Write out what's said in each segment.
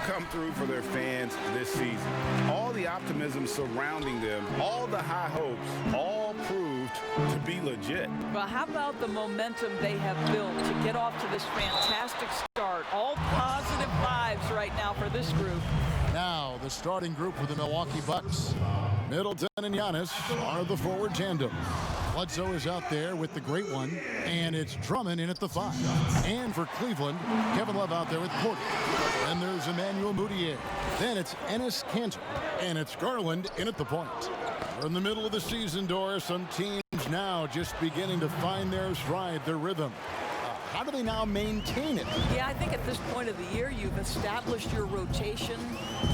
come through for their fans this season. All the optimism surrounding them, all the high hopes, all proved to be legit. Well, how about the momentum they have built to get off to this fantastic start? All positive vibes right now for this group. Now, the starting group for the Milwaukee Bucks. Middleton and Giannis are the forward tandem. Bledsoe is out there with the great one, and it's Drummond in at the 5. And for Cleveland, Kevin Love out there with Porter. Then there's Emmanuel Mudiay. Then it's Enes Kanter, and it's Garland in at the point. We're in the middle of the season, Doris. Some teams now just beginning to find their stride, their rhythm. How do they now maintain it? Yeah, I think at this point of the year, you've established your rotation.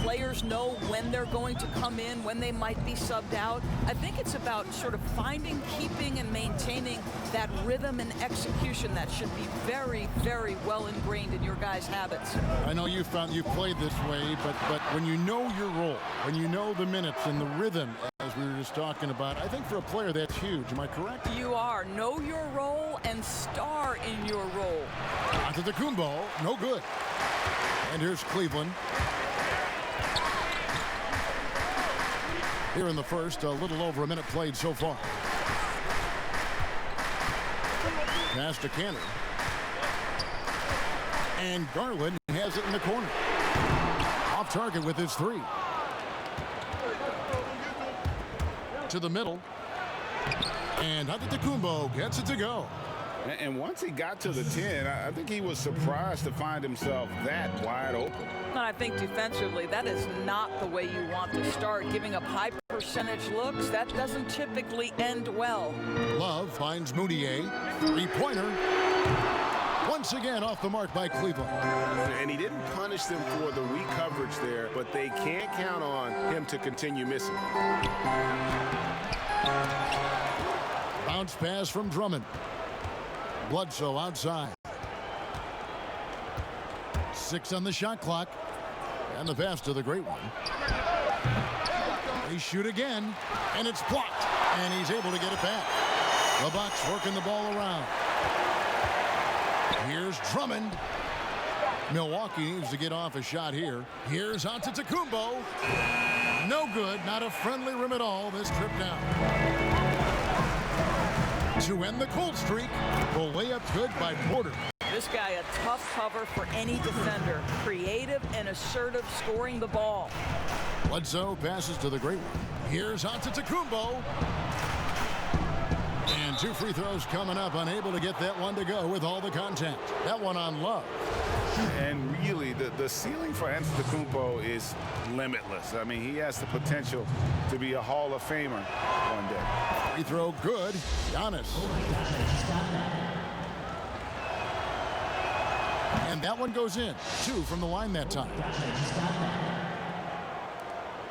Players know when they're going to come in, when they might be subbed out. I think it's about sort of finding, keeping, and maintaining that rhythm and execution that should be very, very well ingrained in your guys' habits. I know you've played this way, but when you know your role, when you know the minutes and the rhythm, as we were just talking about, I think for a player that's huge. Am I correct? You are. Know your role and star in your role. Antetokounmpo, no good. And here's Cleveland. Here in the first, a little over a minute played so far. Pass to Kanter. And Garland has it in the corner. Off target with his 3. To the middle. And Antetokounmpo gets it to go. And once he got to the 10, I think he was surprised to find himself that wide open. And I think defensively, that is not the way you want to start. Giving up high percentage looks, that doesn't typically end well. Love finds Mudiay. 3-pointer. Once again off the mark by Cleveland. And he didn't punish them for the weak coverage there, but they can't count on him to continue missing. Bounce pass from Drummond. Bledsoe outside. 6 on the shot clock. And the pass to the great one. They shoot again, and it's blocked. And he's able to get it back. The Bucks working the ball around. Here's Drummond. Milwaukee needs to get off a shot here. Here's Antetokounmpo. No good. Not a friendly rim at all this trip down. To end the cold streak, the layup good by Porter. This guy a tough cover for any defender. Creative and assertive scoring the ball. Bledsoe passes to the great one. Here's Antetokounmpo. And 2 free throws coming up. Unable to get that one to go with all the contact. That one on Love. And really, the ceiling for Antetokounmpo is limitless. I mean, he has the potential to be a Hall of Famer one day. Free throw good. Giannis. And that one goes in. 2 from the line that time.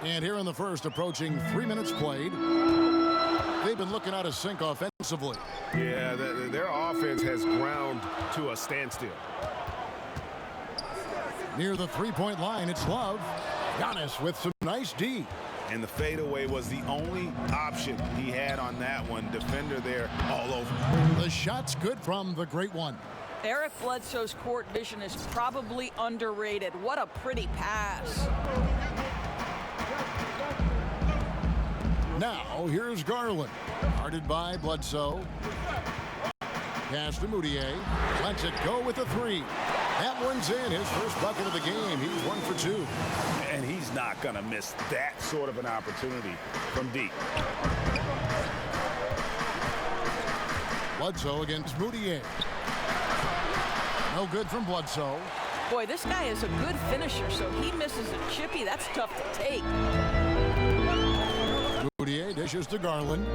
And here in the first, approaching 3 minutes played. They've been looking out of sync offensively. Yeah, their offense has ground to a standstill. Near the 3-point line, it's Love. Giannis with some nice D. And the fadeaway was the only option he had on that one. Defender there all over. The shot's good from the great one. Eric Bledsoe's court vision is probably underrated. What a pretty pass. Now, here's Garland. Guarded by Bledsoe. Pass to Mudiay. Lets it go with a 3. That one's in. His first bucket of the game. He's 1 for 2. And he's not going to miss that sort of an opportunity from deep. Bledsoe against Mudiay. No good from Bledsoe. Boy, this guy is a good finisher, so he misses a chippy. That's tough to take. Mudiay dishes to Garland.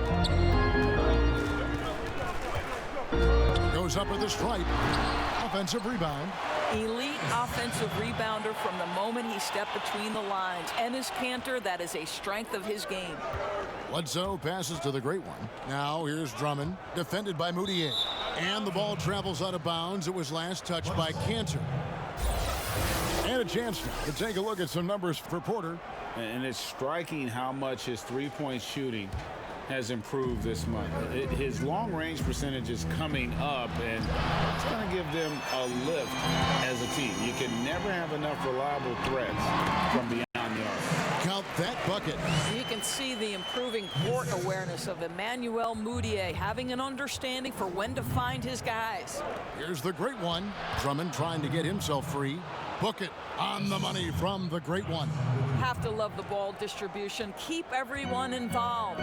Goes up with the stripe. Offensive rebound. Elite offensive rebounder from the moment he stepped between the lines. Enes Kanter, that is a strength of his game. Bledsoe passes to the great one. Now here's Drummond, defended by Mudiay. And the ball travels out of bounds. It was last touched by Kanter. And a chance to take a look at some numbers for Porter. And it's striking how much his three-point shooting has improved this month. His long-range percentage is coming up, and it's going to give them a lift as a team. You can never have enough reliable threats from beyond the arc. Count that bucket. You can see the improving court awareness of Emmanuel Mudiay, having an understanding for when to find his guys. Here's the great one. Drummond trying to get himself free. Book it on the money from the great one. Have to love the ball distribution. Keep everyone involved.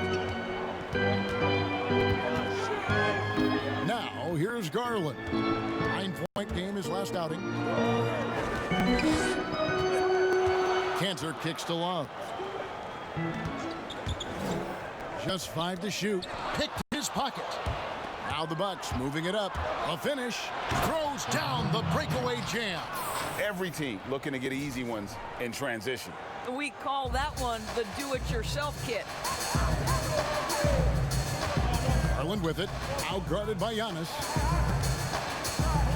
Now, here's Garland. 9-point game his last outing. Cantor kicks to Love. Just 5 to shoot. Picked his pocket. Now the Bucks moving it up. A finish. Throws down the breakaway jam. Every team looking to get easy ones in transition. We call that one the do-it-yourself kit. Garland with it. Outguarded by Giannis.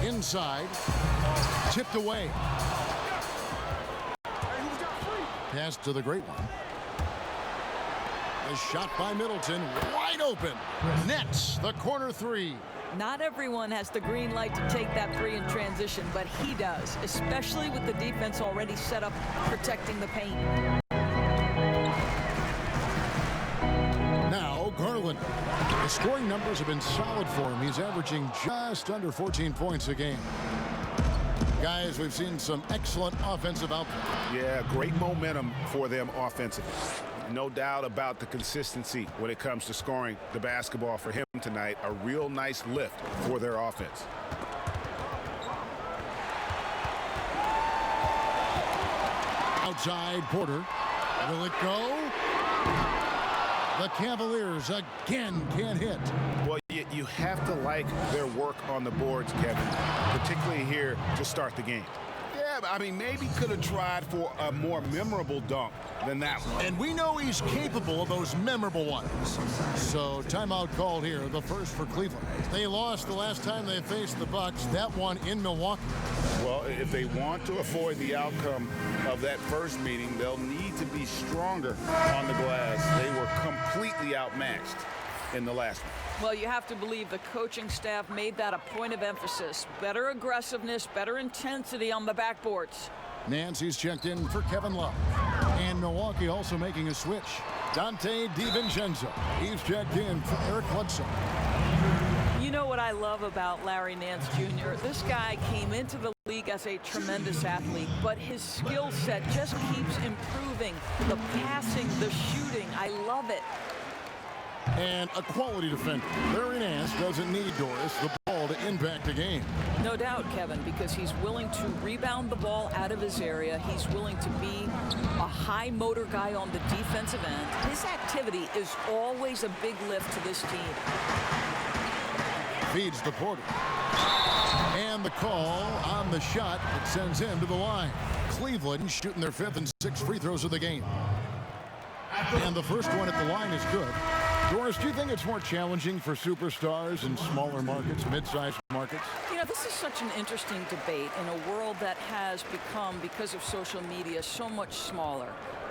Inside. Tipped away. Pass to the great one. A shot by Middleton. Wide open. Nets the corner three. Not everyone has the green light to take that three in transition, but he does, especially with the defense already set up protecting the paint. Now Garland. The scoring numbers have been solid for him. He's averaging just under 14 points a game. Guys, we've seen some excellent offensive output. Yeah, great momentum for them offensively. No doubt about the consistency when it comes to scoring the basketball for him tonight. A real nice lift for their offense. Outside Porter. Will it go? The Cavaliers again can't hit. Well, you have to like their work on the boards, Kevin, particularly here to start the game. Yeah, I mean, maybe could have tried for a more memorable dunk than that one. And we know he's capable of those memorable ones. So timeout called here, the first for Cleveland. They lost the last time they faced the Bucks, that one in Milwaukee. Well, if they want to avoid the outcome of that first meeting, they'll need to be stronger on the glass. They were completely outmatched in the last one. Well, you have to believe the coaching staff made that a point of emphasis. Better aggressiveness, better intensity on the backboards. Nancy's checked in for Kevin Love. And Milwaukee also making a switch. Dante DiVincenzo. He's checked in for Eric Bledsoe. You know what I love about Larry Nance Jr.? This guy came into the league as a tremendous athlete, but his skill set just keeps improving. The passing, the shooting, I love it. And a quality defender. Larry Nance doesn't need Doris the ball to impact the game. No doubt, Kevin, because he's willing to rebound the ball out of his area. He's willing to be a high motor guy on the defensive end. His activity is always a big lift to this team. Feeds to Porter. And the call on the shot that sends him to the line. Cleveland shooting their 5th and 6th free throws of the game. And the first one at the line is good. Doris, do you think it's more challenging for superstars in smaller markets, mid-sized markets? You know, this is such an interesting debate in a world that has become, because of social media, so much smaller.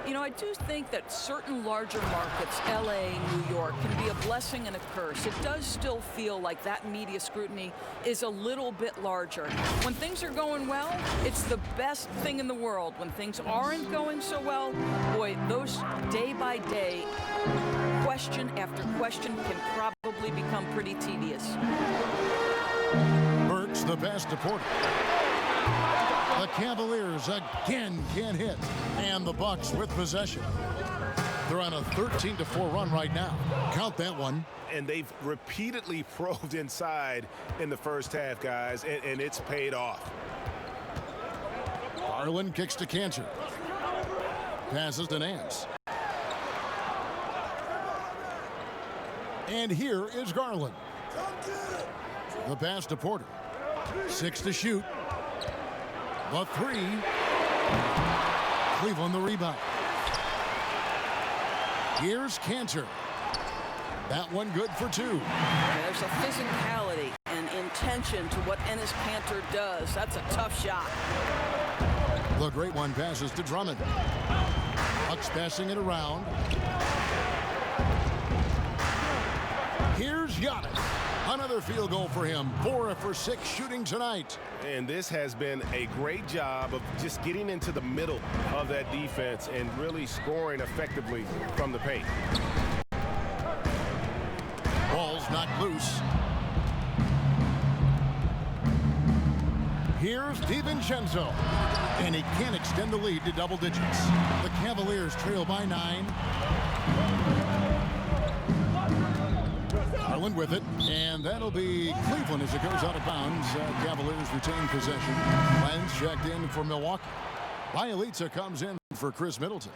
You know, I do think that certain larger markets, LA, New York, can be a blessing and a curse. It does still feel like that media scrutiny is a little bit larger. When things are going well, it's the best thing in the world. When things aren't going so well, boy, those day by day, question after question can probably become pretty tedious. Burks the pass to Porter. The Cavaliers again can't hit. And the Bucks with possession. They're on a 13-4 run right now. Count that one. And they've repeatedly probed inside in the first half, guys, and it's paid off. Garland kicks to Cantor. Passes to Nance. And here is Garland. The pass to Porter. 6 to shoot. The 3. Cleveland the rebound. Here's Cantor. That one good for 2. There's a physicality and intention to what Enes Kanter does. That's a tough shot. The great one passes to Drummond. Bucks passing it around. Giannis. Another field goal for him. 4 for 6 shooting tonight. And this has been a great job of just getting into the middle of that defense and really scoring effectively from the paint. Ball's knocked loose. Here's DiVincenzo. And he can't extend the lead to double digits. The Cavaliers trail by 9. Garland with it, and that'll be Cleveland as it goes out of bounds. Cavaliers retain possession. Lenz checked in for Milwaukee. Bielitsa comes in for Chris Middleton.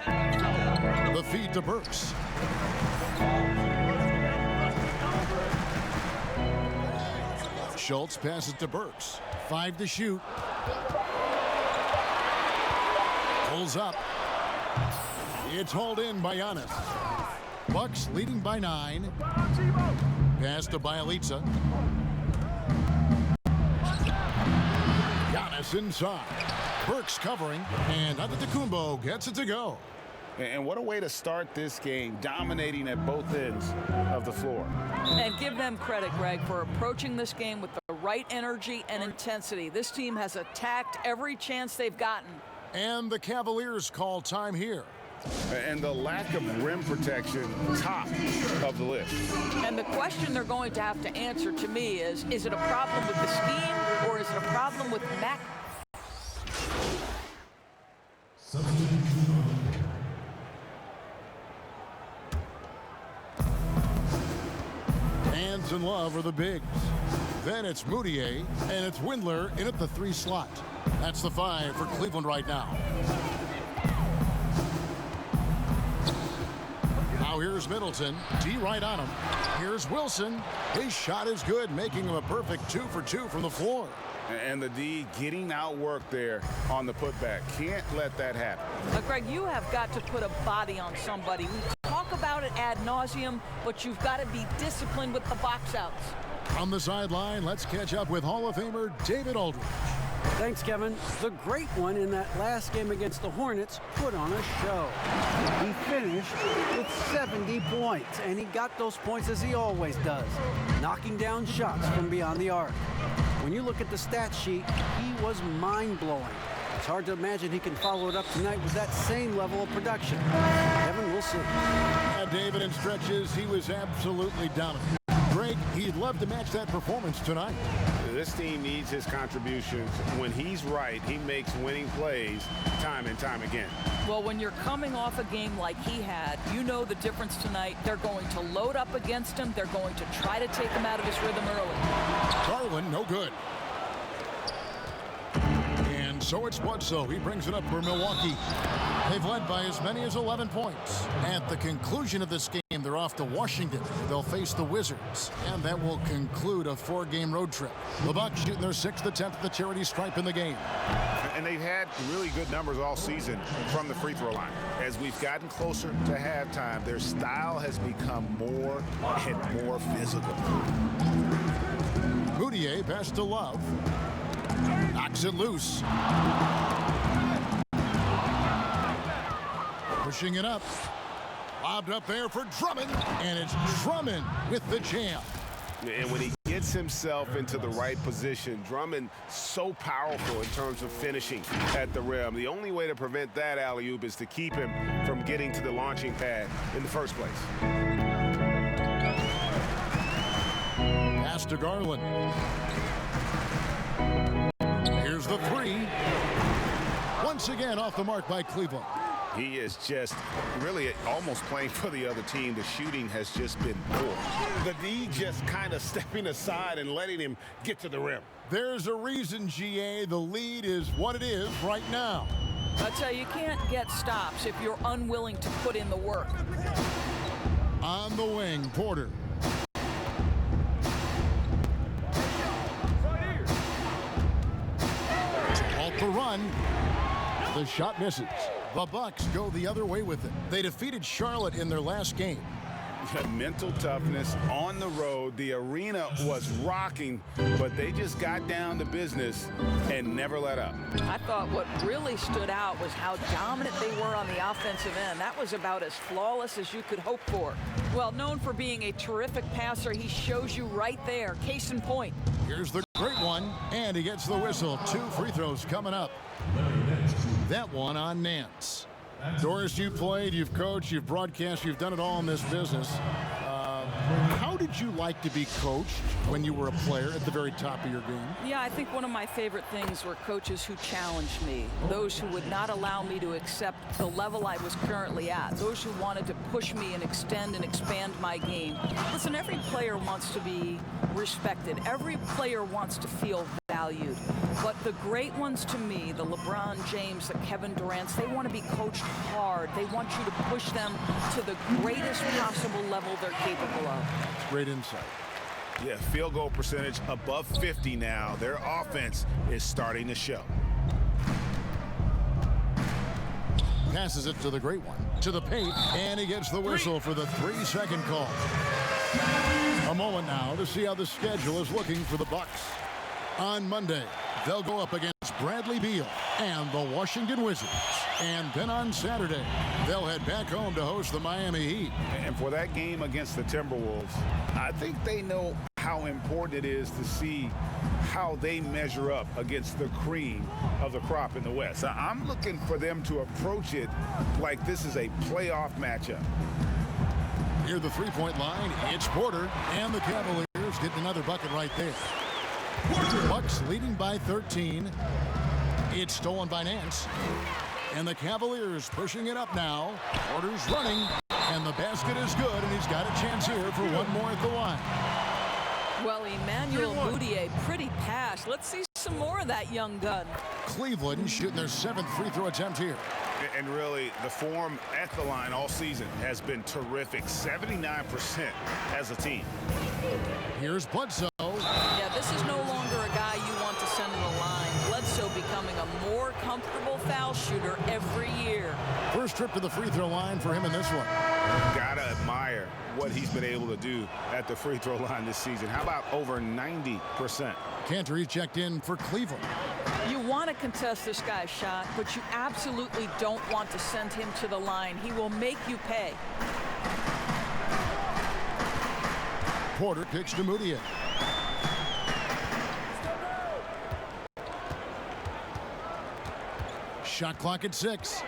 The feed to Burks. Schultz passes to Burks. 5 to shoot. Pulls up. It's hauled in by Giannis. Bucks leading by 9. Pass to Bielitsa. Giannis inside. Burks covering, and Antetokounmpo gets it to go. And what a way to start this game, dominating at both ends of the floor. And give them credit, Greg, for approaching this game with the right energy and intensity. This team has attacked every chance they've gotten. And the Cavaliers call time here. And the lack of rim protection, top of the list. And the question they're going to have to answer to me is it a problem with the scheme or is it a problem with Mac? Hands in love are the bigs. Then it's Moutier, and it's Windler in at the 3 slot. That's the 5 for Cleveland right now. Now here's Middleton. D right on him. Here's Wilson. His shot is good, making him a perfect 2 for 2 from the floor. And the D getting outworked there on the putback. Can't let that happen. Greg, you have got to put a body on somebody. We talk about it ad nauseum, but you've got to be disciplined with the box outs. On the sideline, let's catch up with Hall of Famer David Aldridge. Thanks, Kevin. The great one in that last game against the Hornets put on a show. He finished with 70 points, and he got those points as he always does, knocking down shots from beyond the arc. When you look at the stat sheet, he was mind-blowing. It's hard to imagine he can follow it up tonight with that same level of production. Kevin, we'll see. David, in stretches, he was absolutely dominant. Greg, he'd love to match that performance tonight. This team needs his contributions. When he's right, he makes winning plays time and time again. Well, when you're coming off a game like he had, you know the difference tonight. They're going to load up against him. They're going to try to take him out of his rhythm early. Garland, no good. And so it's Bledsoe. He brings it up for Milwaukee. They've led by as many as 11 points. At the conclusion of this game, they're off to Washington. They'll face the Wizards, and that will conclude a 4-game road trip. The Bucks shooting their 6th attempt at the charity stripe in the game. And they've had really good numbers all season from the free throw line. As we've gotten closer to halftime, their style has become more and more physical. Moutier pass to Love. Knocks it loose. Pushing it up. Lobbed up there for Drummond. And it's Drummond with the jam. And when he gets himself into the right position, Drummond so powerful in terms of finishing at the rim. The only way to prevent that alley-oop is to keep him from getting to the launching pad in the first place. Pass to Garland. Here's the 3. Once again off the mark by Cleveland. He is just really almost playing for the other team. The shooting has just been poor. The D just kind of stepping aside and letting him get to the rim. There's a reason, GA. The lead is what it is right now. I tell you, you can't get stops if you're unwilling to put in the work. On the wing, Porter. Halt the run. The shot misses. The Bucks go the other way with it. They defeated Charlotte in their last game. Mental toughness on the road. The arena was rocking, but they just got down to business and never let up. I thought what really stood out was how dominant they were on the offensive end. That was about as flawless as you could hope for. Well, known for being a terrific passer, he shows you right there. Case in point. Here's the great one, and he gets the whistle. 2 free throws coming up. That one on Nance. Doris, you played, you've coached, you've broadcast, you've done it all in this business. How did you like to be coached when you were a player at the very top of your game? Yeah, I think one of my favorite things were coaches who challenged me, those who would not allow me to accept the level I was currently at, those who wanted to push me and extend and expand my game. Listen, every player wants to be respected. Every player wants to feel valued. But the great ones to me, the LeBron James, the Kevin Durant's, they want to be coached hard. They want you to push them to the greatest possible level they're capable of. Great insight. Yeah, field goal percentage above 50 now. Their offense is starting to show. Passes it to the great one, to the paint, and he gets the whistle for the 3-second call. A moment now to see how the schedule is looking for the Bucks. On Monday, they'll go up against Bradley Beal and the Washington Wizards. And then on Saturday, they'll head back home to host the Miami Heat. And for that game against the Timberwolves, I think they know how important it is to see how they measure up against the cream of the crop in the West. I'm looking for them to approach it like this is a playoff matchup. Near the three-point line, it's Porter, and the Cavaliers getting another bucket right there. Bucks leading by 13. It's stolen by Nance. And the Cavaliers pushing it up now. Porter's running, and the basket is good, and he's got a chance here for one more at the line. Well, Emmanuel Mudiay, pretty pass. Let's see some more of that young gun. Cleveland shooting their 7th free throw attempt here. And really, the form at the line all season has been terrific. 79% as a team. Here's Bledsoe. Yeah, this is no longer a guy you want to send to the line. Bledsoe becoming a more comfortable foul shooter every year. First trip to the free throw line for him in this one. Gotta admire what he's been able to do at the free throw line this season. How about over 90%? Cantor, he's checked in for Cleveland. You want to contest this guy's shot, but you absolutely don't want to send him to the line. He will make you pay. Porter kicks to Mudiay. Shot clock at 6.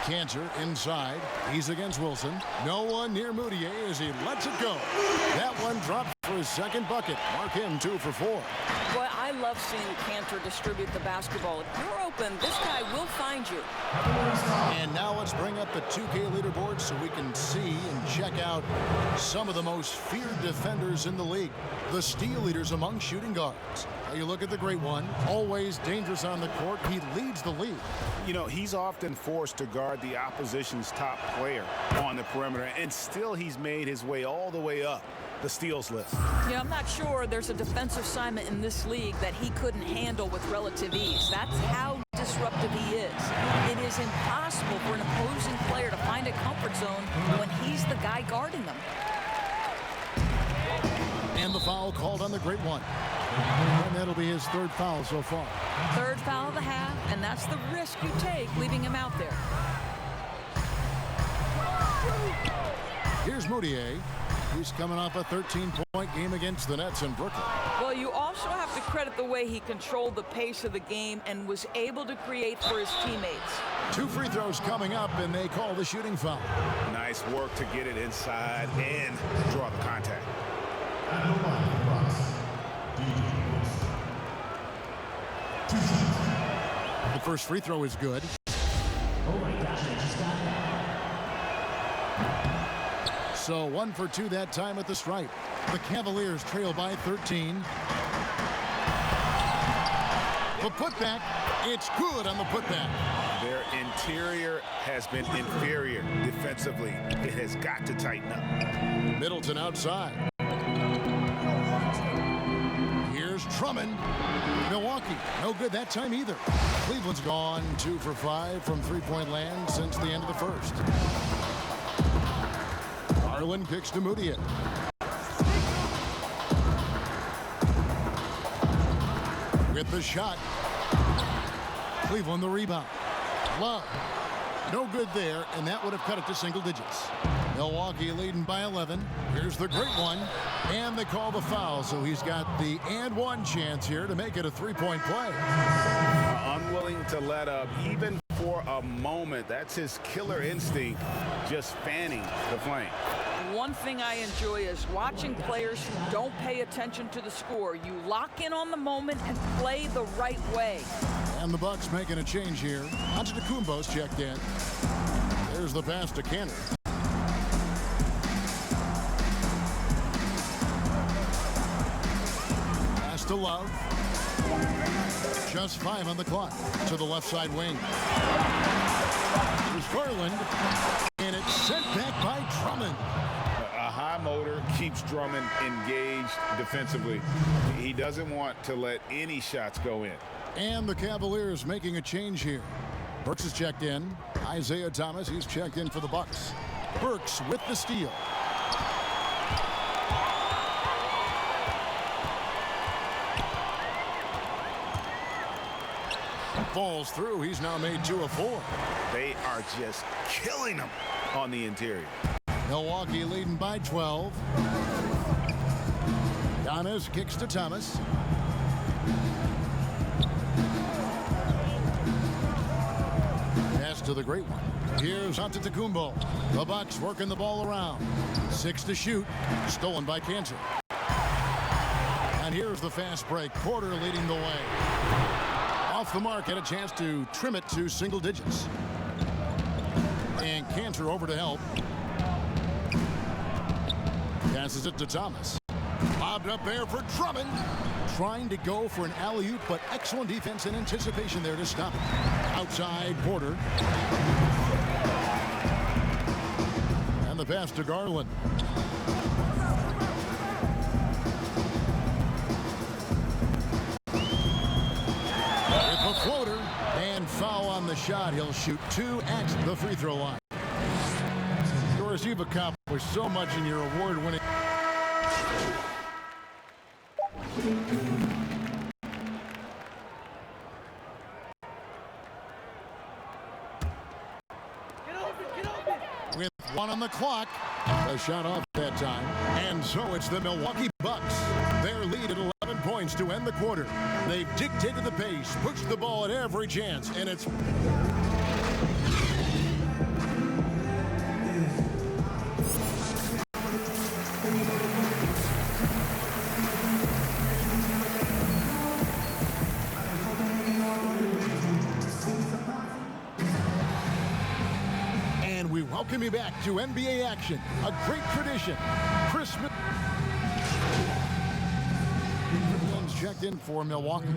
Cantor inside. He's against Wilson. No one near Mudiay as he lets it go. That one dropped for his second bucket. Mark him 2 for 4. Boy, I love seeing Cantor distribute the basketball. If you're open, this guy will find you. And now let's bring up the 2K leaderboard so we can see and check out some of the most feared defenders in the league. The steal leaders among shooting guards. Now you look at the great one, always dangerous on the court. He leads the league. You know, he's often forced to guard the opposition's top player on the perimeter, and still he's made his way all the way up the steals list. Yeah, I'm not sure there's a defensive assignment in this league that he couldn't handle with relative ease. That's how disruptive he is. It is impossible for an opposing player to find a comfort zone when he's the guy guarding them. And the foul called on the great one. And that'll be his 3rd foul so far. 3rd foul of the half, and that's the risk you take leaving him out there. Here's Mudiay. He's coming off a 13-point game against the Nets in Brooklyn. Well, you also have to credit the way he controlled the pace of the game and was able to create for his teammates. 2 free throws coming up, and they call the shooting foul. Nice work to get it inside and draw the contact. The first free throw is good. So 1 for 2 that time at the stripe. The Cavaliers trail by 13. The putback, it's good on the putback. Their interior has been inferior defensively. It has got to tighten up. Middleton outside. Here's Drummond. Milwaukee, no good that time either. Cleveland's gone 2 for 5 from three-point land since the end of the first. Garland kicks to Moody. With the shot. Cleveland the rebound. Love. No good there, and that would have cut it to single digits. Milwaukee leading by 11. Here's the great one. And they call the foul, so he's got the and one chance here to make it a three-point play. Unwilling to let up even for a moment. That's his killer instinct, just fanning the flame. One thing I enjoy is watching players who don't pay attention to the score. You lock in on the moment and play the right way. And the Bucks making a change here. Antetokounmpo's checked in. There's the pass to Cantor. Pass to Love. Just 5 on the clock. To the left side wing. Here's Garland. And it's sent back by Drummond. A high motor keeps Drummond engaged defensively. He doesn't want to let any shots go in. And the Cavaliers making a change here. Burks is checked in. Isaiah Thomas, he's checked in for the Bucks. Burks with the steal. Falls through. He's now made 2 of 4. They are just killing them on the interior. Milwaukee leading by 12. Giannis kicks to Thomas. Pass to the great one. Here's Antetokounmpo. The Bucks working the ball around. 6 to shoot. Stolen by Cantor. And here's the fast break. Porter leading the way. Off the mark, had a chance to trim it to single digits. And Cantor over to help. Passes it to Thomas. Lobbed up there for Drummond. Trying to go for an alley-oop, but excellent defense and anticipation there to stop it. Outside, Porter. And the pass to Garland. With the floater and foul on the shot. He'll shoot 2 at the free throw line. Doris, you've accomplished so much in your award-winning. With 1 on the clock, a shot off that time. And so it's the Milwaukee Bucks. Their lead at 11 points to end the quarter. They've dictated the pace, pushed the ball at every chance, and it's... Welcome you back to NBA action. A great tradition. Christmas. Checked in for Milwaukee.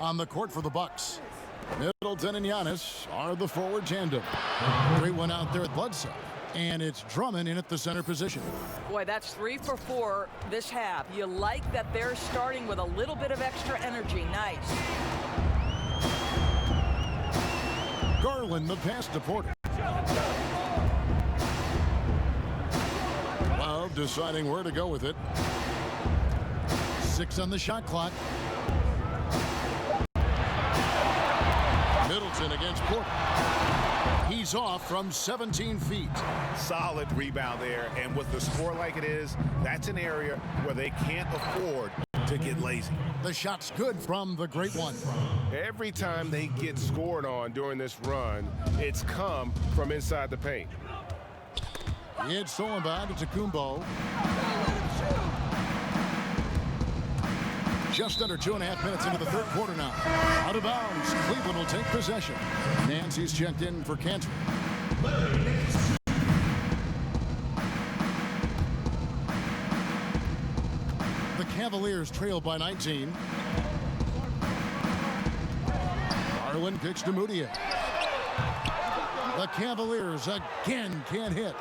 On the court for the Bucks. Middleton and Giannis are the forward tandem. Great one out there at Bledsoe. And it's Drummond in at the center position. Boy, that's 3 for 4 this half. You like that they're starting with a little bit of extra energy. Nice. Garland, the pass to Porter. Love deciding where to go with it. 6 on the shot clock. Middleton against Porter. He's off from 17 feet. Solid rebound there, and with the score like it is, that's an area where they can't afford to get lazy. The shot's good from the great one. Every time they get scored on during this run, it's come from inside the paint. It's stolen by Antetokounmpo. Just under 2.5 minutes into the third quarter now. Out of bounds. Cleveland will take possession. Nancy's checked in for Cantor. The Cavaliers trail by 19. Garland kicks to Moody. The Cavaliers again can't hit.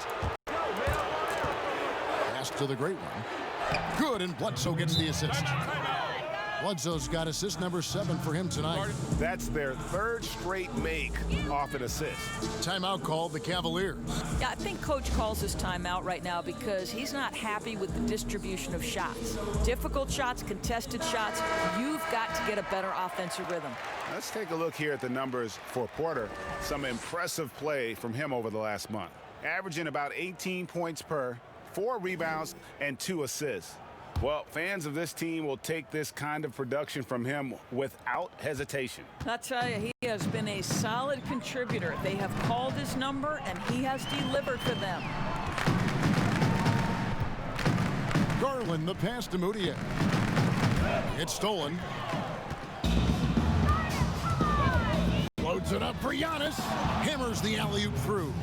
Pass to the great one. Good, and Bledsoe gets the assist. Bledsoe's got assist number 7 for him tonight. That's their 3rd straight make off an assist. Timeout called the Cavaliers. Yeah, I think Coach calls his timeout right now because he's not happy with the distribution of shots. Difficult shots, contested shots. You've got to get a better offensive rhythm. Let's take a look here at the numbers for Porter. Some impressive play from him over the last month. Averaging about 18 points per, 4 rebounds, and 2 assists. Well, fans of this team will take this kind of production from him without hesitation. I tell you, he has been a solid contributor. They have called his number, and he has delivered for them. Garland, the pass to Moutier. It's stolen. Loads it up for Giannis. Hammers the alley-oop through.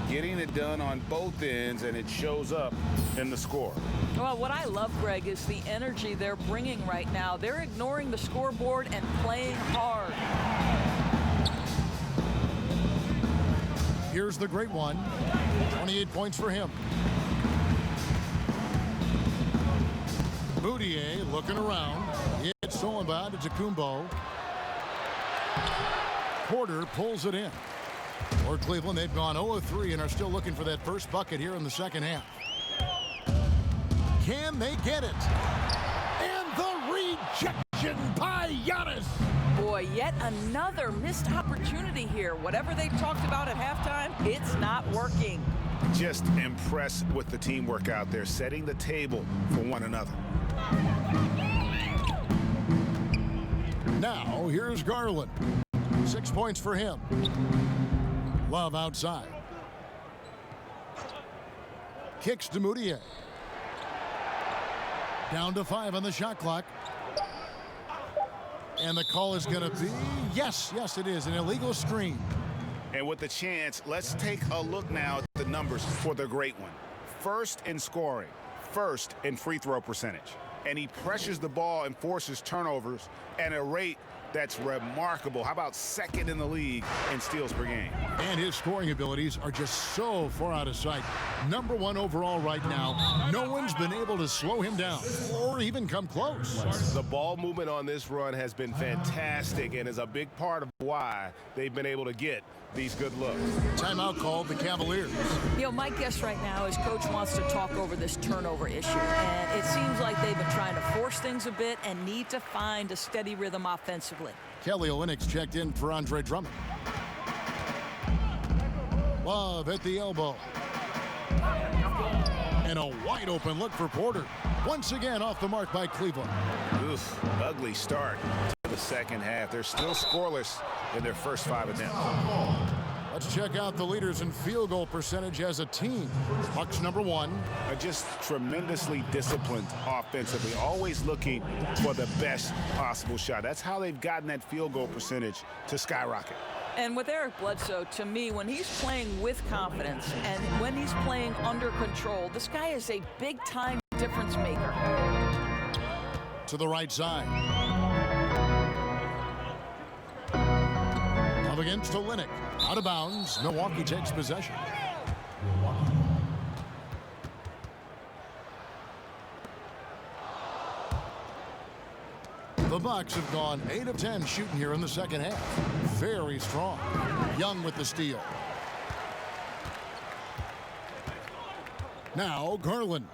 Getting it done on both ends, and it shows up in the score. Well, what I love, Greg, is the energy they're bringing right now. They're ignoring the scoreboard and playing hard. Here's the great one. 28 points for him. Moutier looking around. It's stolen by Antetokounmpo. Porter pulls it in. For Cleveland, they've gone 0-3 and are still looking for that first bucket here in the second half. Can they get it? And the rejection by Giannis. Boy, yet another missed opportunity here. Whatever they talked about at halftime, it's not working. Just impressed with the teamwork out there, setting the table for one another. Now, here's Garland. 6 points for him. Love outside. Kicks to Moutier. Down to 5 on the shot clock. And the call is going to be, yes, it is, an illegal screen. And with the chance, let's take a look now at the numbers for the great one. 1st in scoring, 1st in free throw percentage. And he pressures the ball and forces turnovers at a rate that's remarkable. How about 2nd in the league in steals per game? And his scoring abilities are just so far out of sight. Number 1 overall right now. No one's been able to slow him down or even come close. The ball movement on this run has been fantastic and is a big part of why they've been able to get these good looks. Timeout called the Cavaliers. You know, my guess right now is Coach wants to talk over this turnover issue. And it seems like they've been trying to force things a bit and need to find a steady rhythm offensively. Kelly Olynyk checked in for Andre Drummond. Love at the elbow. And a wide open look for Porter. Once again off the mark by Cleveland. Oof, ugly start to the second half. They're still scoreless in their first 5 attempts. Let's check out the leaders in field goal percentage as a team. Bucks number 1. Are just tremendously disciplined offensively, always looking for the best possible shot. That's how they've gotten that field goal percentage to skyrocket. And with Eric Bledsoe, to me, when he's playing with confidence and when he's playing under control, this guy is a big-time difference maker. To the right side. Up against Olynyk. Out of bounds. Milwaukee takes possession. The Bucks have gone 8 of 10 shooting here in the second half. Very strong. Young with the steal. Now Garland.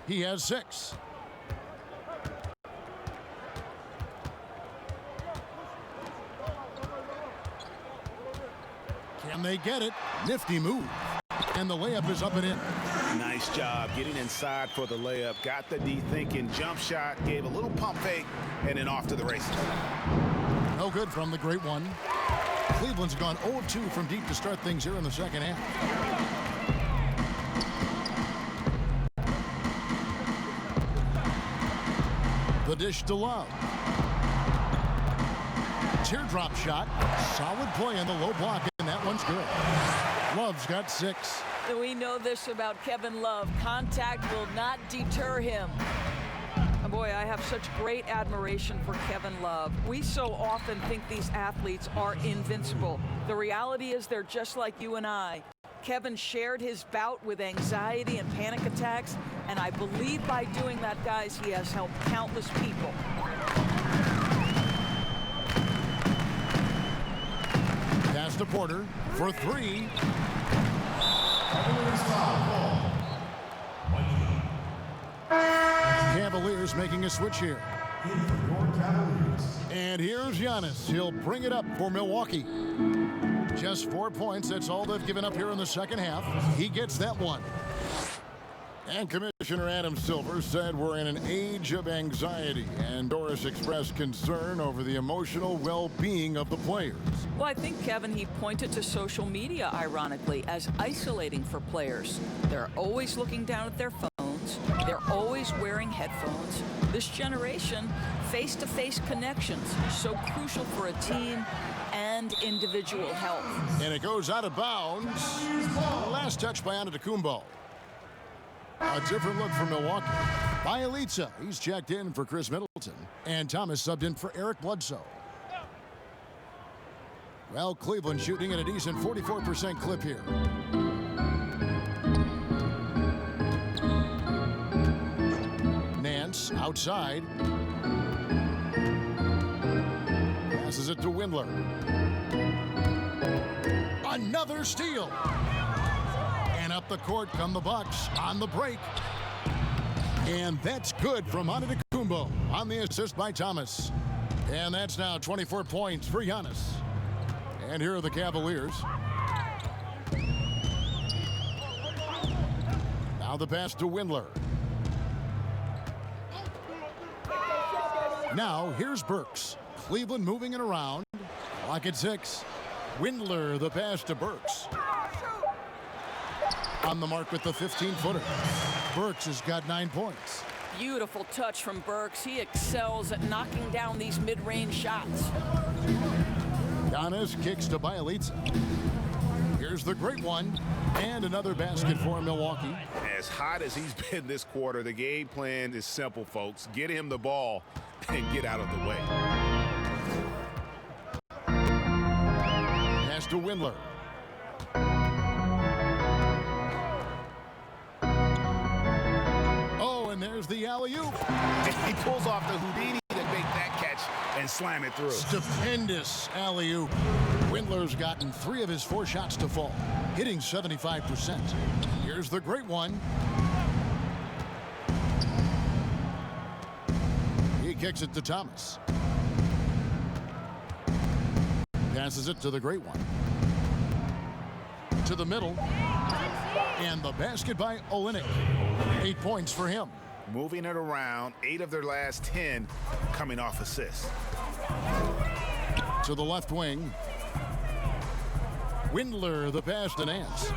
He has 6. Can they get it? Nifty move. And the layup is up and in. Nice job getting inside for the layup. Got the D thinking, jump shot, gave a little pump fake, and then off to the races. No good from the great one. Cleveland's gone 0-2 from deep to start things here in the second half. The dish to Love. Teardrop shot. Solid play on the low block, and that one's good. Love's got 6. We know this about Kevin Love. Contact will not deter him. Oh boy, I have such great admiration for Kevin Love. We so often think these athletes are invincible. The reality is they're just like you and I. Kevin shared his bout with anxiety and panic attacks, and I believe by doing that, guys, he has helped countless people. Pass to Porter for three. Cavaliers making a switch here. And here's Giannis. He'll bring it up for Milwaukee. Just 4 points. That's all they've given up here in the second half. He gets that one. And Commissioner Adam Silver said we're in an age of anxiety, and Doris expressed concern over the emotional well-being of the players. Well, I think, Kevin, he pointed to social media, ironically, as isolating for players. They're always looking down at their phones. They're always wearing headphones. This generation, face-to-face connections, so crucial for a team and individual health. And it goes out of bounds. Last touch by Antetokounmpo. A different look for Milwaukee. Bielitsa, he's checked in for Chris Middleton. And Thomas subbed in for Eric Bledsoe. Well, Cleveland shooting at a decent 44% clip here. Nance outside. Passes it to Windler. Another steal. And up the court come the Bucks on the break. And that's good from Antetokounmpo on the assist by Thomas. And that's now 24 points for Giannis. And here are the Cavaliers. Now the pass to Windler. Now here's Burks. Cleveland moving it around. Clock at 6. Windler, the pass to Burks. On the mark with the 15-footer. Burks has got 9 points. Beautiful touch from Burks. He excels at knocking down these mid-range shots. Giannis kicks to Bielitsa. Here's the great one. And another basket for Milwaukee. As hot as he's been this quarter, the game plan is simple, folks. Get him the ball and get out of the way. Pass to Windler. Oh, and there's the alley-oop. He pulls off the Houdini to make that catch and slam it through. Stupendous alley-oop. Windler's gotten 3 of his 4 shots to fall, hitting 75%. Here's the great one. He kicks it to Thomas. Passes it to the great one. To the middle. And the basket by Olynyk. 8 points for him. Moving it around, 8 of their last 10 coming off assists. To the left wing. Windler, the pass to Nance.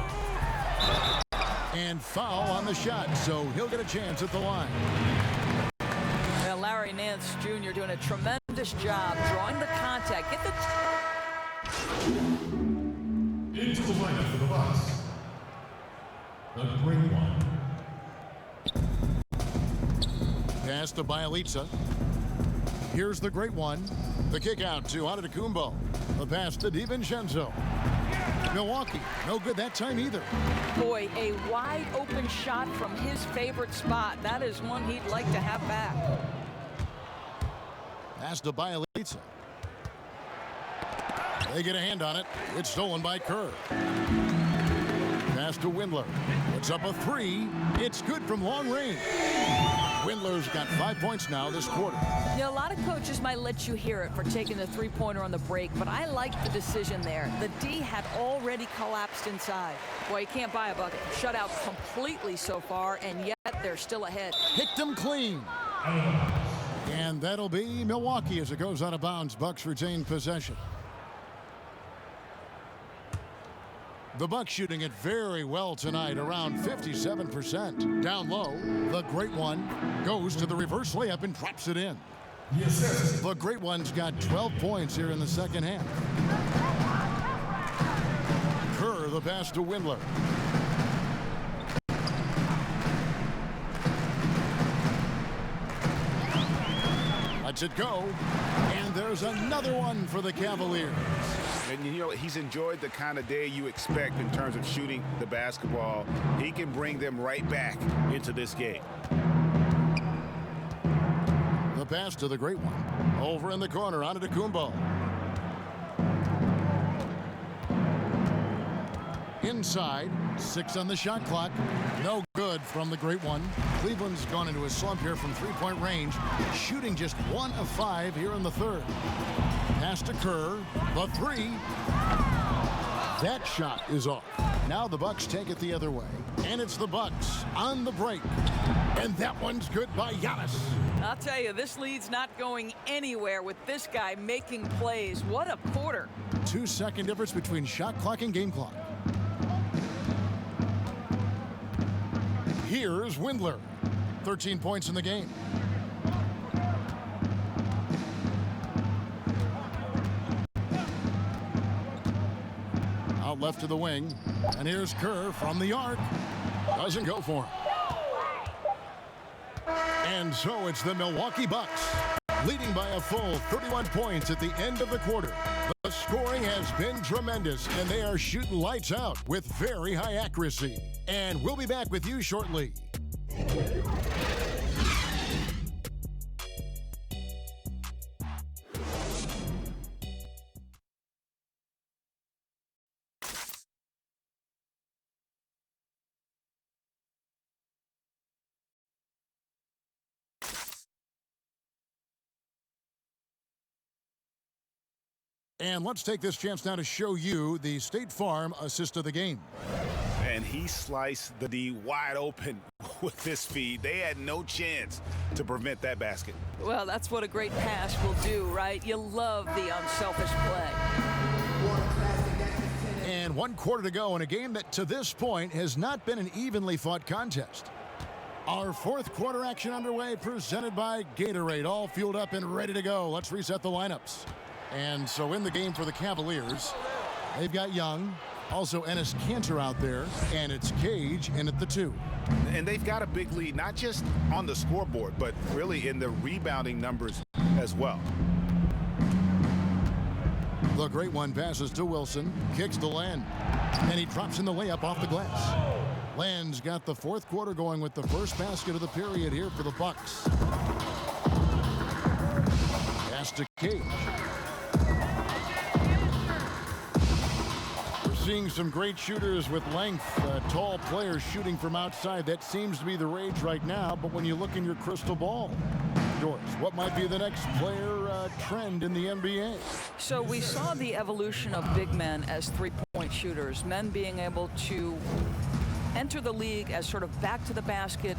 And foul on the shot, so he'll get a chance at the line. Now, Larry Nance Jr. doing a tremendous job drawing the contact. Get the... Into the lineup for the Bucks. The great one. Pass to Bielitsa. Here's the great one. The kick out to Antetokounmpo. The pass to DiVincenzo. Milwaukee, no good that time either. Boy, a wide open shot from his favorite spot. That is one he'd like to have back. Pass to Bielitsa. They get a hand on it. It's stolen by Kerr. Pass to Windler. Puts up a 3. It's good from long range. Windler's got 5 points now this quarter. You know, a lot of coaches might let you hear it for taking the three-pointer on the break, but I like the decision there. The D had already collapsed inside. Boy, you can't buy a bucket. Shut out completely so far, and yet they're still ahead. Picked them clean. And that'll be Milwaukee as it goes out of bounds. Bucks retain possession. The Bucks shooting it very well tonight, around 57%. Down low, the great one goes to the reverse layup and drops it in. Yes. The great one's got 12 points here in the second half. Kerr, the pass to Windler. Lets it go. And there's another one for the Cavaliers. And you know, he's enjoyed the kind of day you expect in terms of shooting the basketball. He can bring them right back into this game. The pass to the great one. Over in the corner, onto Kumbo. Inside, 6 on the shot clock. No good from the great one. Cleveland's gone into a slump here from three-point range, shooting just 1 of 5 here in the third. Pass to Kerr, the 3. That shot is off. Now the Bucks take it the other way, and it's the Bucks on the break. And that one's good by Giannis. I'll tell you, this lead's not going anywhere with this guy making plays. What a quarter. 2-second difference between shot clock and game clock. Here's Windler. 13 points in the game. Out left to the wing. And here's Kerr from the arc. Doesn't go for him. And so it's the Milwaukee Bucks, leading by a full 31 points at the end of the quarter. The scoring has been tremendous, and they are shooting lights out with very high accuracy. And we'll be back with you shortly. And let's take this chance now to show you the State Farm assist of the game. And he sliced the D wide open with this feed. They had no chance to prevent that basket. Well, that's what a great pass will do, right? You love the unselfish play. And 1 quarter to go in a game that to this point has not been an evenly fought contest. Our 4th quarter action underway, presented by Gatorade, all fueled up and ready to go. Let's reset the lineups. And so in the game for the Cavaliers, they've got Young, also Enes Kanter out there, and it's Cage in at the 2. And they've got a big lead, not just on the scoreboard, but really in the rebounding numbers as well. The great one passes to Wilson, kicks to Len, and he drops in the layup off the glass. Len's got the 4th quarter going with the first basket of the period here for the Bucks. Pass to Cage. Seeing some great shooters with length, tall players shooting from outside. That seems to be the rage right now, but when you look in your crystal ball, Doris, what might be the next player trend in the NBA? So we saw the evolution of big men as three-point shooters, men being able to enter the league as sort of back to the basket,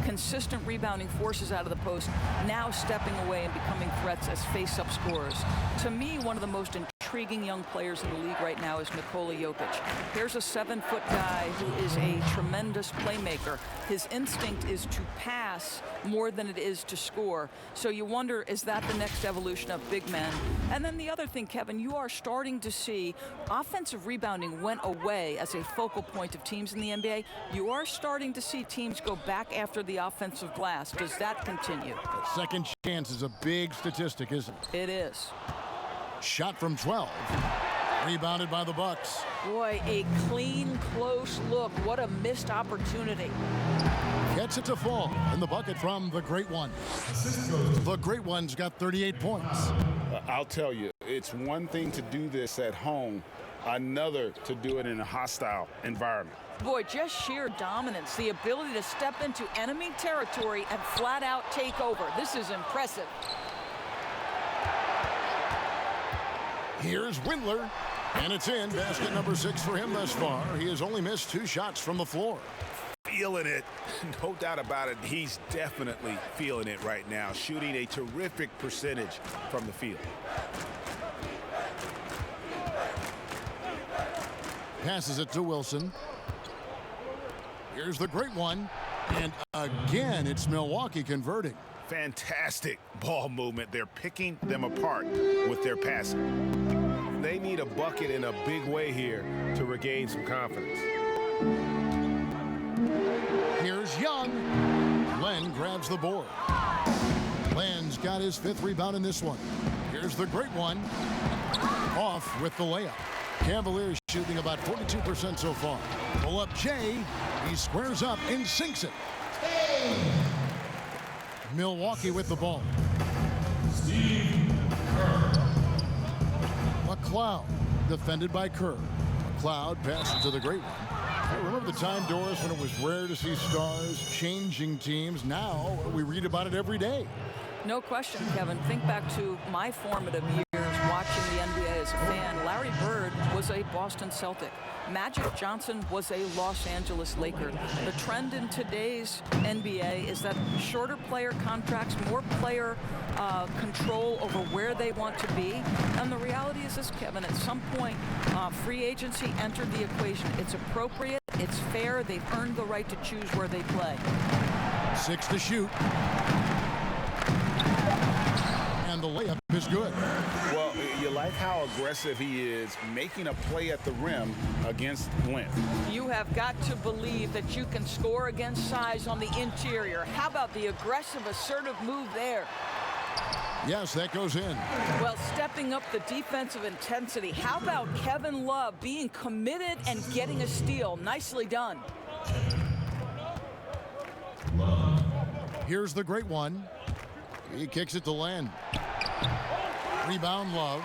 consistent rebounding forces out of the post, now stepping away and becoming threats as face-up scorers. To me, one of the most intriguing young players in the league right now is Nikola Jokic. Here's a 7-foot guy who is a tremendous playmaker. His instinct is to pass more than it is to score. So you wonder, is that the next evolution of big men? And then the other thing, Kevin, you are starting to see offensive rebounding went away as a focal point of teams in the NBA. You are starting to see teams go back after the offensive glass. Does that continue? That second chance is a big statistic, isn't it? It is. Shot from 12. Rebounded by the Bucks. Boy, a clean, close look. What a missed opportunity. Gets it to fall in the bucket from the Great One. The Great One's got 38 points. I'll tell you, it's one thing to do this at home, another to do it in a hostile environment. Boy, just sheer dominance, the ability to step into enemy territory and flat out take over. This is impressive. Here's Windler, and it's in. Basket number 6 for him thus far. He has only missed 2 shots from the floor. Feeling it, no doubt about it. He's definitely feeling it right now, shooting a terrific percentage from the field. Passes it to Wilson. Here's the Great One, and again, it's Milwaukee converting. Fantastic ball movement. They're picking them apart with their passing. They need a bucket in a big way here to regain some confidence. Here's Young. Len grabs the board. Len's got his 5th rebound in this one. Here's the Great One. Off with the layup. Cavaliers shooting about 42% so far. Pull up Jay. He squares up and sinks it. Milwaukee with the ball. McLeod defended by Kerr. McLeod passes to the great one. Hey, remember the time, Doris, when it was rare to see stars changing teams? Now we read about it every day. No question, Kevin. Think back to my formative years watching the NBA as a fan. Larry Bird was a Boston Celtic. Magic Johnson was a Los Angeles Laker. The trend in today's NBA is that shorter player contracts, more player control over where they want to be. And the reality is this, Kevin, at some point, free agency entered the equation. It's appropriate, it's fair, they've earned the right to choose where they play. 6 to shoot. And the layup is good. Well, you like how aggressive he is, making a play at the rim against length. You have got to believe that you can score against size on the interior. How about the aggressive, assertive move there? Yes, that goes in. Well, stepping up the defensive intensity. How about Kevin Love being committed and getting a steal? Nicely done. Here's the great one. He kicks it to Len. Rebound, Love.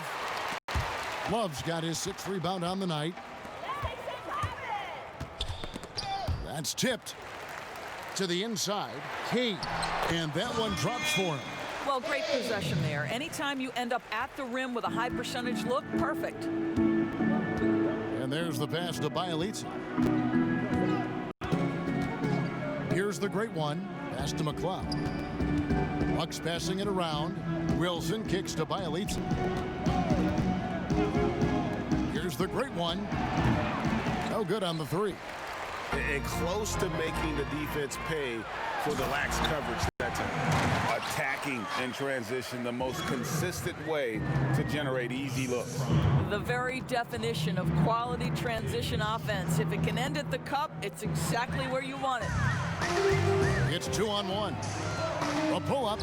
Love's got his 6th rebound on the night. That's tipped to the inside. Key. And that one drops for him. Well, great possession there. Anytime you end up at the rim with a high percentage look, perfect. And there's the pass to Bielitsa. Here's the great one. Pass to McLeod. Bucks passing it around. Wilson kicks to Bielitsa. Here's the great one. No good on the 3. And close to making the defense pay for the lax coverage that time. Attacking in transition, the most consistent way to generate easy looks. The very definition of quality transition offense. If it can end at the cup, it's exactly where you want it. It's 2-on-1. A pull-up.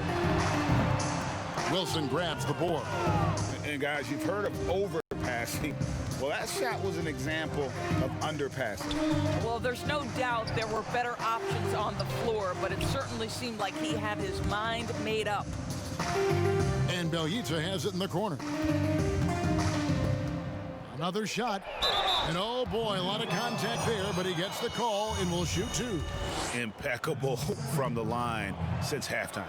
Wilson grabs the board. And guys, you've heard of overpassing. Well, that shot was an example of underpassing. Well, there's no doubt there were better options on the floor, but it certainly seemed like he had his mind made up. And Bielitsa has it in the corner. Another shot. And oh boy, a lot of contact there, but he gets the call and will shoot 2. Impeccable from the line since halftime.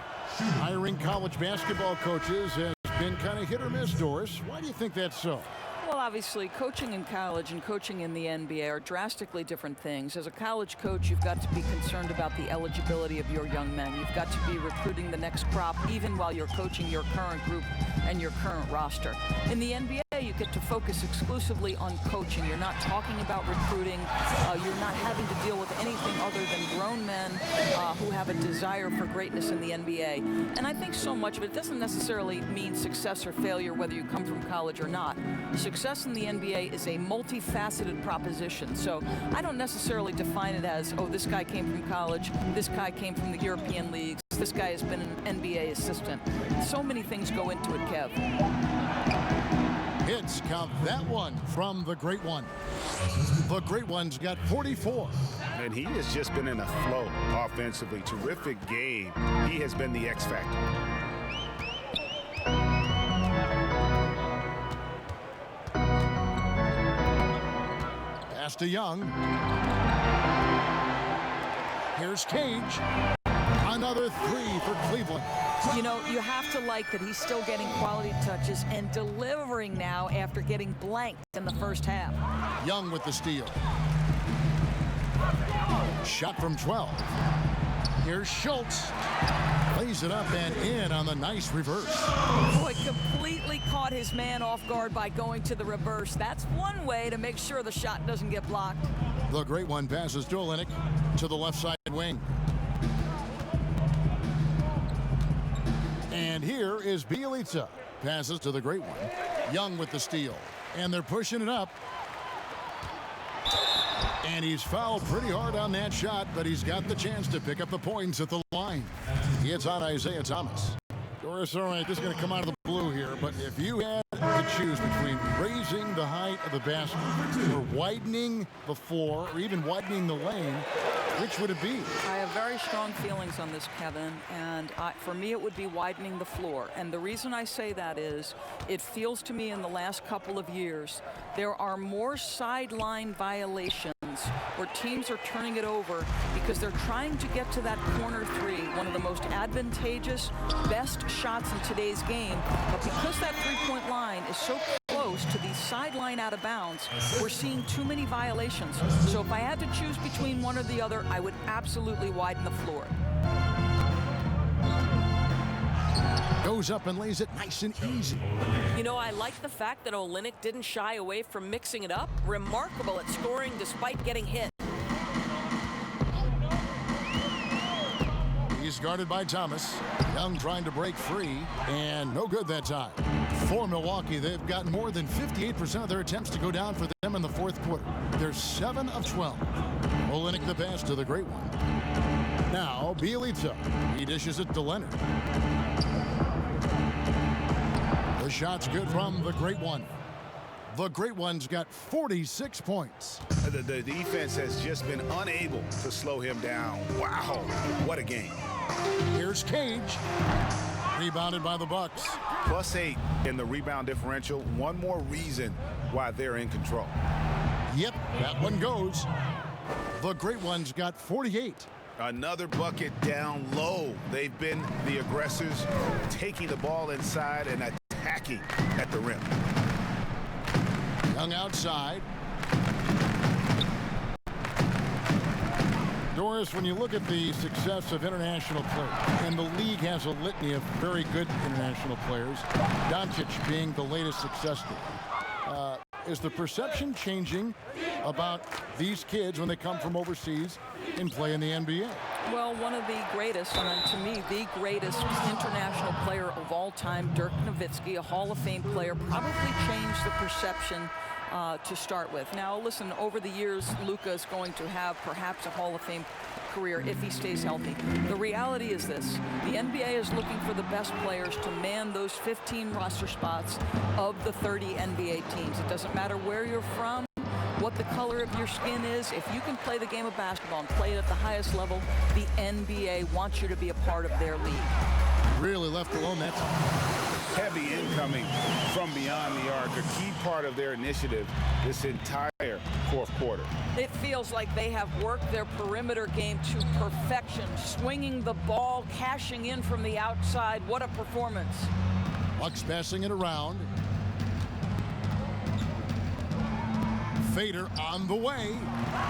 Hiring college basketball coaches has been kind of hit or miss, Doris. Why do you think that's so? Well, obviously, coaching in college and coaching in the NBA are drastically different things. As a college coach, you've got to be concerned about the eligibility of your young men. You've got to be recruiting the next crop, even while you're coaching your current group and your current roster. In the NBA, you get to focus exclusively on coaching. You're not talking about recruiting. You're not having to deal with anything other than grown men who have a desire for greatness in the NBA. And I think so much of it doesn't necessarily mean success or failure, whether you come from college or not. Success in the NBA is a multifaceted proposition. So I don't necessarily define it as, oh, this guy came from college, this guy came from the European leagues, this guy has been an NBA assistant. So many things go into it, Kev. Hits, count that one from the great one. The great one's got 44. And he has just been in a flow offensively. Terrific game. He has been the X factor. Pass to Young. Here's Cage. Another 3 for Cleveland. You know, you have to like that he's still getting quality touches and delivering now after getting blanked in the first half. Young with the steal. Shot from 12. Here's Schultz. Lays it up and in on the nice reverse. Boy, completely caught his man off guard by going to the reverse. That's one way to make sure the shot doesn't get blocked. The great one passes to Olynyk to the left side wing. And here is Bielitsa. Passes to the great one. Young with the steal. And they're pushing it up. And he's fouled pretty hard on that shot, but he's got the chance to pick up the points at the line. It's on Isaiah Thomas. Doris, all right, this is going to come out of the blue here, but if you had to choose between raising the height of the basket or widening the floor or even widening the lane, which would it be? I have very strong feelings on this, Kevin, and for me it would be widening the floor. And the reason I say that is it feels to me in the last couple of years there are more sideline violations where teams are turning it over because they're trying to get to that corner three, one of the most advantageous, best shots in today's game. But because that three-point line is so close to the sideline out of bounds, we're seeing too many violations. So if I had to choose between one or the other, I would absolutely widen the floor. Goes up and lays it nice and easy. You know, I like the fact that Olynyk didn't shy away from mixing it up. Remarkable at scoring despite getting hit. He's guarded by Thomas. Young trying to break free, and no good that time. For Milwaukee, they've gotten more than 58% of their attempts to go down for them in the fourth quarter. They're 7 of 12. Olynyk the pass to the great one. Now, Bielitsa. He dishes it to Leonard. The shot's good from the great one. The great one's got 46 points. The defense has just been unable to slow him down. Wow, what a game. Here's Cage. Rebounded by the Bucks. +8 in the rebound differential. One more reason why they're in control. Yep, that one goes. The great one's got 48. Another bucket down low. They've been the aggressors, taking the ball inside and attacking at the rim. Young outside. Doris, when you look at the success of international players, and the league has a litany of very good international players, Doncic being the latest success story, is the perception changing about these kids when they come from overseas and play in the NBA? Well, one of the greatest, and to me, the greatest international player of all time, Dirk Nowitzki, a Hall of Fame player, probably changed the perception to start with. Now, listen, over the years, Luka is going to have perhaps a Hall of Fame career if he stays healthy. The reality is this: the NBA is looking for the best players to man those 15 roster spots of the 30 NBA teams. It doesn't matter where you're from, what the color of your skin is. If you can play the game of basketball and play it at the highest level, the NBA wants you to be a part of their league. Really left alone that time. Heavy incoming from beyond the arc, a key part of their initiative this entire fourth quarter. It feels like they have worked their perimeter game to perfection, swinging the ball, cashing in from the outside. What a performance. Bucks passing it around. Fader on the way.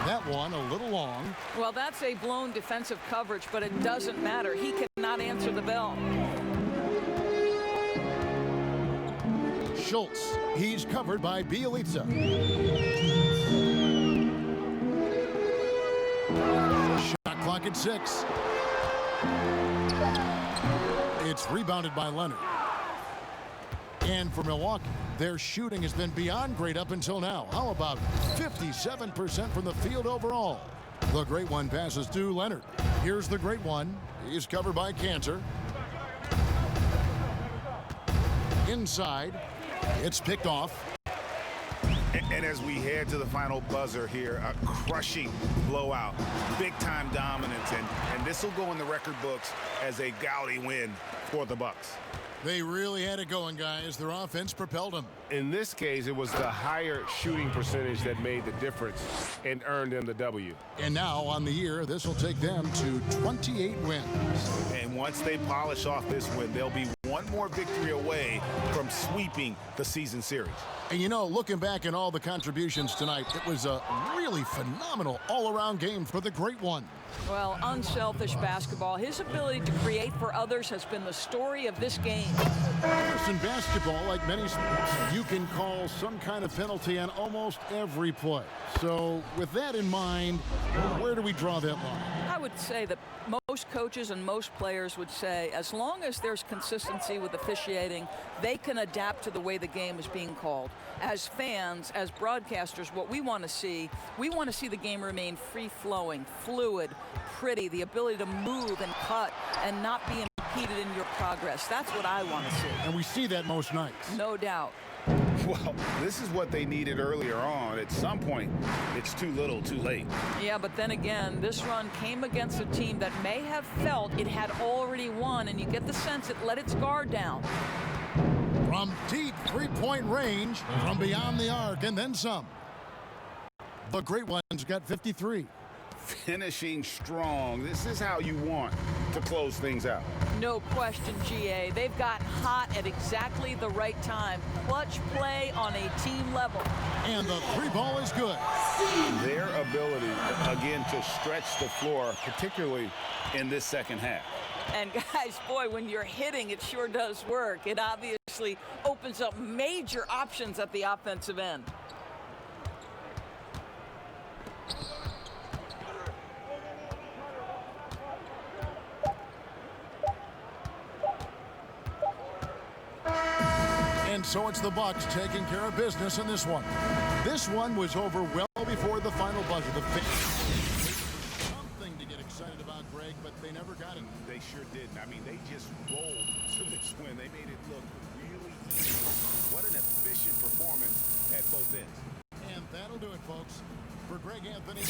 That one a little long. Well, that's a blown defensive coverage, but it doesn't matter. He cannot answer the bell. Schultz. He's covered by Bielitsa. Shot clock at 6. It's rebounded by Leonard. And for Milwaukee, their shooting has been beyond great up until now. How about 57% from the field overall? The great one passes to Leonard. Here's the great one. He's covered by Cantor. Inside. It's picked off. And as we head to the final buzzer here, a crushing blowout, big-time dominance, and this will go in the record books as a gaudy win for the Bucks. They really had it going, guys. Their offense propelled them. In this case, it was the higher shooting percentage that made the difference and earned them the W. And now, on the year, this will take them to 28 wins. And once they polish off this win, they'll be one more victory away from sweeping the season series. And you know, looking back at all the contributions tonight, it was a really phenomenal all-around game for the great one. Well, unselfish basketball. His ability to create for others has been the story of this game. In basketball, like many sports, you can call some kind of penalty on almost every play. So with that in mind, where do we draw that line? I would say that most coaches and most players would say as long as there's consistency with officiating, they can adapt to the way the game is being called. As fans, as broadcasters, what we want to see the game remain free-flowing, fluid, pretty, the ability to move and cut and not be impeded in your progress. That's what I want to see. And we see that most nights. No doubt. Well, this is what they needed earlier on. At some point, it's too little, too late. Yeah, but then again, this run came against a team that may have felt it had already won, and you get the sense it let its guard down. From deep three-point range, from beyond the arc, and then some. The Great Ones got 53. Finishing strong. This is how you want to close things out. No question, GA. They've got hot at exactly the right time. Clutch play on a team level. And the three ball is good. Their ability, again, to stretch the floor, particularly in this second half. And guys, boy, when you're hitting, it sure does work. It obviously opens up major options at the offensive end. And so it's the Bucks taking care of business in this one. This one was over well before the final buzzer. Something to get excited about, Greg, but they never got it. They sure didn't. I mean, they just rolled to this win. They made it look really easy. What an efficient performance at both ends. And that'll do it, folks. For Greg Anthony,